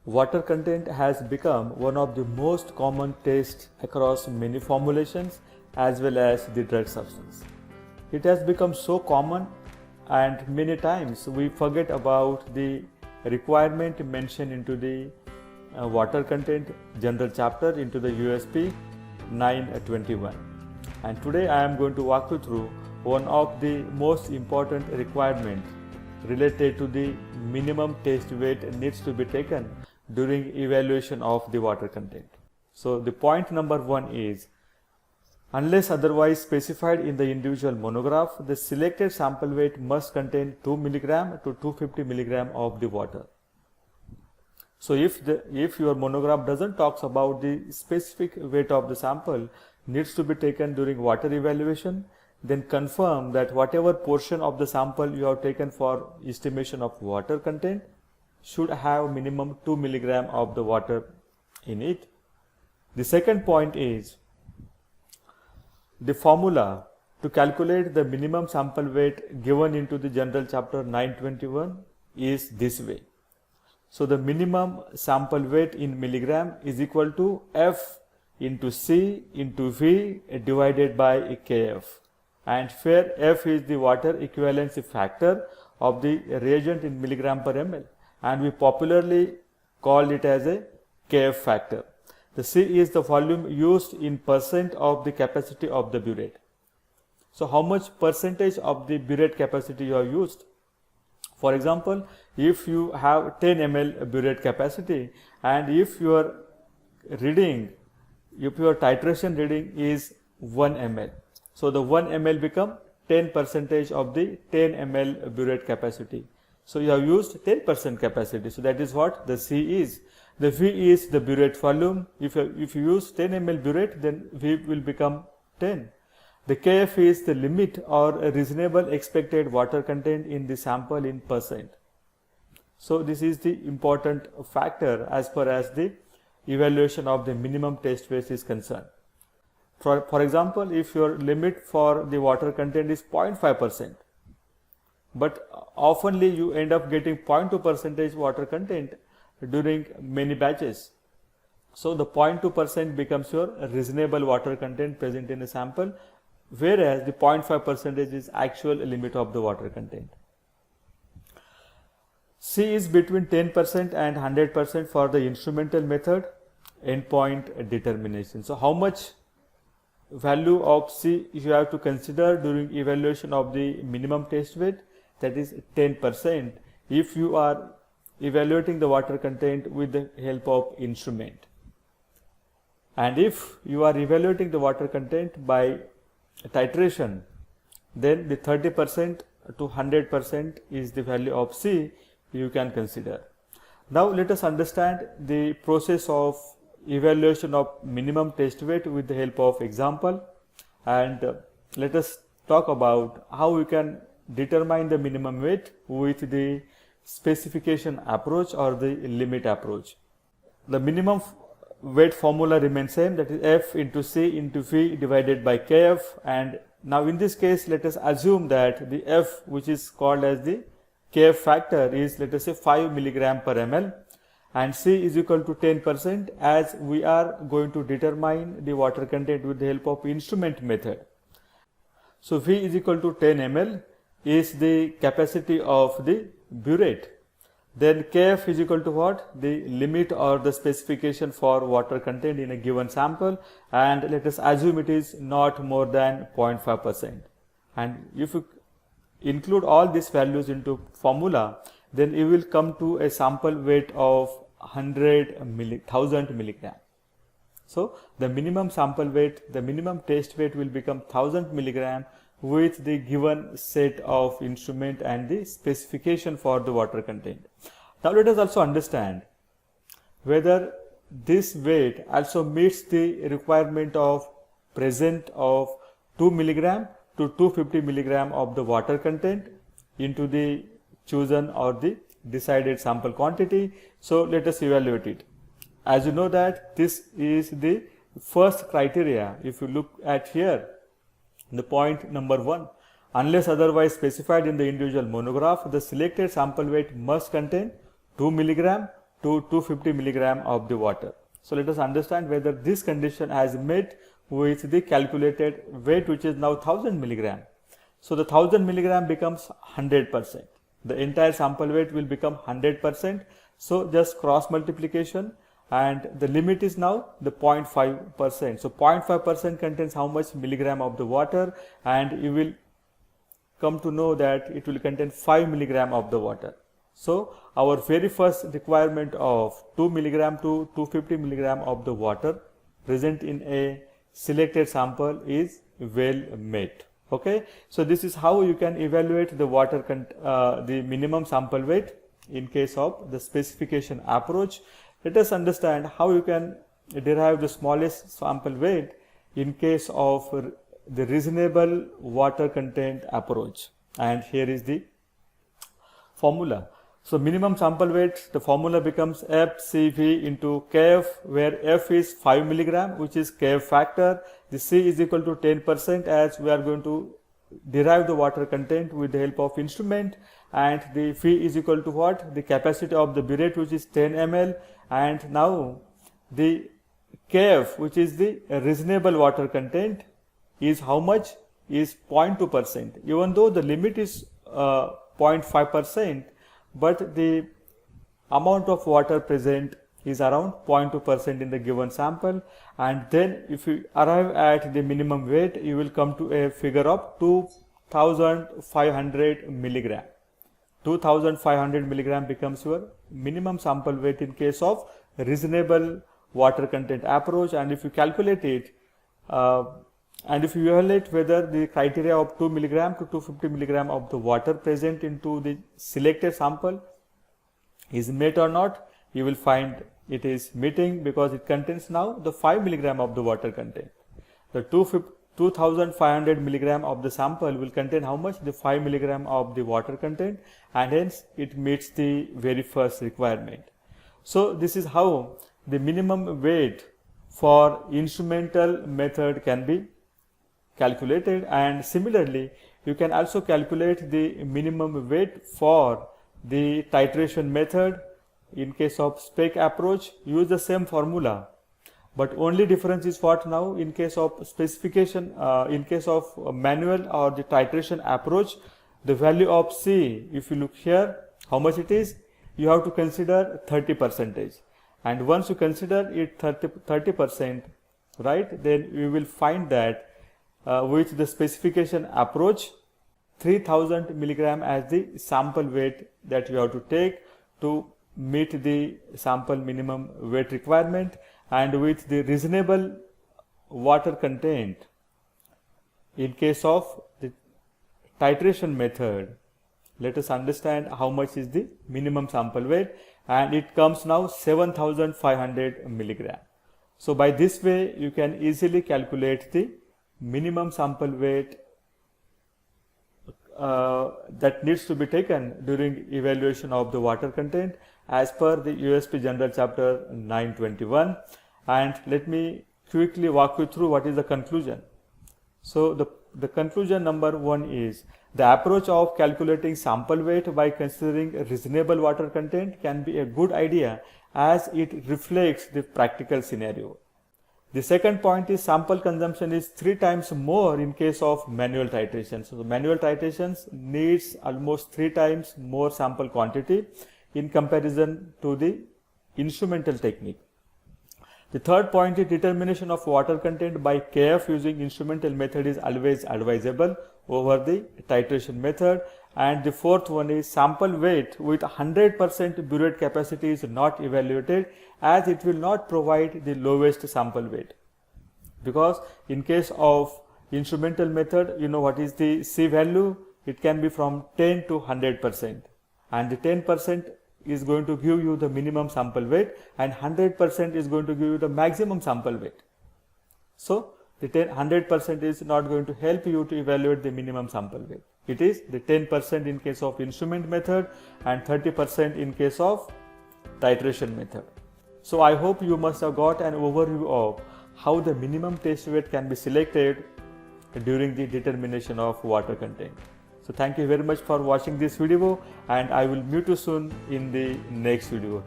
Water content has become one of the most common tests across many formulations as well as the drug substance. It has become so common and many times we forget about the requirement mentioned into the water content general chapter into the USP 921. And today I am going to walk you through one of the most important requirements related to the minimum test weight needs to be taken during evaluation of the water content. So the point number 1 is, unless otherwise specified in the individual monograph, the selected sample weight must contain 2 mg to 250 mg of the water. So if your monograph doesn't talks about the specific weight of the sample needs to be taken during water evaluation, then confirm that whatever portion of the sample you have taken for estimation of water content should have minimum 2 mg of the water in it. The second point is, the formula to calculate the minimum sample weight given into the general chapter 921 is this way. So the minimum sample weight in milligram is equal to F into C into V divided by Kf, and where F is the water equivalency factor of the reagent in milligram per ml, and we popularly call it as a Kf factor. The C is the volume used in percent of the capacity of the burette. So how much percentage of the burette capacity you have used? For example, if you have 10 ml burette capacity and if your titration reading is 1 ml, so the 1 ml become 10% of the 10 ml burette capacity. So you have used 10% capacity. So that is what the C is. The V is the burette volume. If you use 10 ml burette, then V will become 10. The Kf is the limit or a reasonable expected water content in the sample in percent. So this is the important factor as far as the evaluation of the minimum test weight is concerned. For example, if your limit for the water content is 0.5%, but oftenly you end up getting 0.2% water content during many batches. So the 0.2% becomes your reasonable water content present in a sample, whereas the 0.5% is actual limit of the water content. C is between 10% and 100% for the instrumental method endpoint determination. So how much value of C you have to consider during evaluation of the minimum test weight? That is 10% if you are evaluating the water content with the help of instrument. And if you are evaluating the water content by titration, then the 30% to 100% is the value of C you can consider. Now let us understand the process of evaluation of minimum test weight with the help of example, and let us talk about how we can determine the minimum weight with the specification approach or the limit approach. The minimum weight formula remains same, that is F into C into V divided by Kf, and now in this case let us assume that the F, which is called as the Kf factor, is let us say 5 mg per ml, and C is equal to 10%, as we are going to determine the water content with the help of instrument method. So V is equal to 10 ml is the capacity of the burette. Then Kf is equal to what? The limit or the specification for water content in a given sample, and let us assume it is not more than 0.5%. And if you include all these values into formula, then you will come to a sample weight of 1000 milligram. So the minimum sample weight, the minimum test weight will become 1000 milligram with the given set of instrument and the specification for the water content. Now let us also understand whether this weight also meets the requirement of present of 2 mg to 250 mg of the water content into the chosen or the decided sample quantity. So let us evaluate it. As you know that this is the first criteria. If you look at here, the point number 1, unless otherwise specified in the individual monograph, the selected sample weight must contain 2 mg to 250 milligram of the water. So let us understand whether this condition has met with the calculated weight, which is now 1000 milligram. So the 1000 milligram becomes 100%. The entire sample weight will become 100%. So just cross multiplication, and the limit is now the 0.5%. So 0.5% contains how much milligram of the water, and you will come to know that it will contain 5 milligram of the water. So our very first requirement of 2 milligram to 250 milligram of the water present in a selected sample is well met. Okay, so this is how you can evaluate the the minimum sample weight in case of the specification approach. Let us understand how you can derive the smallest sample weight in case of the reasonable water content approach. And here is the formula. So minimum sample weight, the formula becomes FCV into Kf, where F is 5 milligram, which is Kf factor. The C is equal to 10%, as we are going to derive the water content with the help of instrument, and the phi is equal to what? The capacity of the burette, which is 10 ml, and now the Kf, which is the reasonable water content, is how much? Is 0.2%. Even though the limit is 0.5%, but the amount of water present is around 0.2% in the given sample, and then if you arrive at the minimum weight, you will come to a figure of 2500 milligram. 2500 milligram becomes your minimum sample weight in case of reasonable water content approach. And if you calculate it, and if you evaluate whether the criteria of 2 milligram to 250 milligram of the water present into the selected sample is met or not, you will find it is meeting, because it contains now the 5 milligram of the water content. The 2500 milligram of the sample will contain how much? The 5 milligram of the water content, and hence it meets the very first requirement. So this is how the minimum weight for instrumental method can be calculated, and similarly you can also calculate the minimum weight for the titration method. In case of spec approach, use the same formula, but only difference is what now? In case of specification, in case of manual or the titration approach, the value of C, if you look here, how much it is? You have to consider 30%, and once you consider it 30%, right, then you will find that with the specification approach, 3000 milligram as the sample weight that you have to take to meet the sample minimum weight requirement. And with the reasonable water content, in case of the titration method, let us understand how much is the minimum sample weight, and it comes now 7500 milligram. So by this way you can easily calculate the minimum sample weight that needs to be taken during evaluation of the water content as per the USP General Chapter 921. And let me quickly walk you through what is the conclusion. So the conclusion number 1 is the approach of calculating sample weight by considering reasonable water content can be a good idea as it reflects the practical scenario. The second point is sample consumption is 3 times more in case of manual titration. So the manual titrations needs almost 3 times more sample quantity in comparison to the instrumental technique. The third point is determination of water content by KF using instrumental method is always advisable over the titration method. And the fourth one is sample weight with 100% burette capacity is not evaluated as it will not provide the lowest sample weight, because in case of instrumental method, you know what is the C value? It can be from 10 to 100%, and the 10% is going to give you the minimum sample weight and 100% is going to give you the maximum sample weight. So the 100% is not going to help you to evaluate the minimum sample weight. It is the 10% in case of instrument method and 30% in case of titration method. So I hope you must have got an overview of how the minimum test weight can be selected during the determination of water content. So thank you very much for watching this video, and I will meet you soon in the next video.